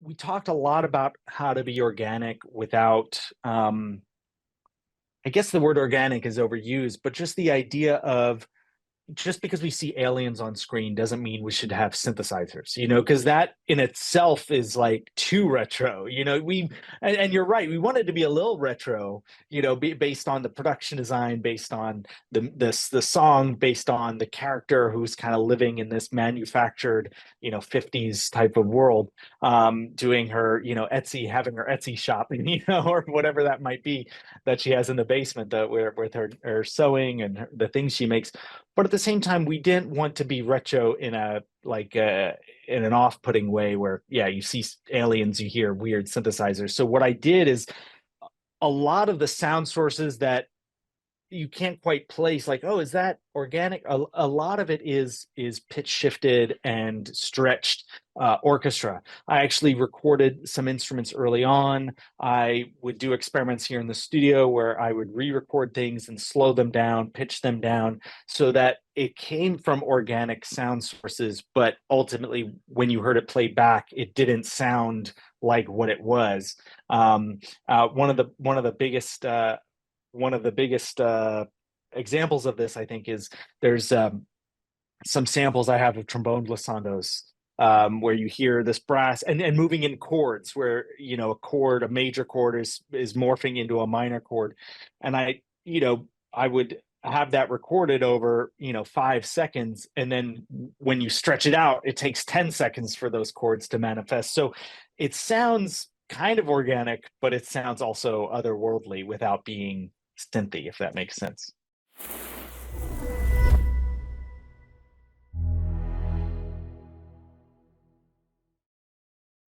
we talked a lot about how to be organic without, I guess the word organic is overused, but just the idea of just because we see aliens on screen doesn't mean we should have synthesizers, because that in itself is like too retro. And you're right, we wanted to be a little retro, based on the production design, based on the song, based on the character who's kind of living in this manufactured, 50s type of world, doing her, Etsy, having her Etsy shop, or whatever that might be that she has in the basement that with her sewing and the things she makes. But at the same time, we didn't want to be retro in a like in an off-putting way where, yeah, you see aliens, you hear weird synthesizers. So what I did is a lot of the sound sources that you can't quite place, like, oh, is that organic? A lot of it is pitch shifted and stretched orchestra. I actually recorded some instruments early on. I would do experiments here in the studio where I would re-record things and slow them down, pitch them down, so that it came from organic sound sources, but ultimately when you heard it played back, it didn't sound like what it was. One of the biggest examples of this, I think, is there's some samples I have of trombone glissandos, where you hear this brass and moving in chords, where a major chord is morphing into a minor chord, and I would have that recorded over 5 seconds, and then when you stretch it out, it takes 10 seconds for those chords to manifest. So it sounds kind of organic, but it sounds also otherworldly without being synthy, if that makes sense.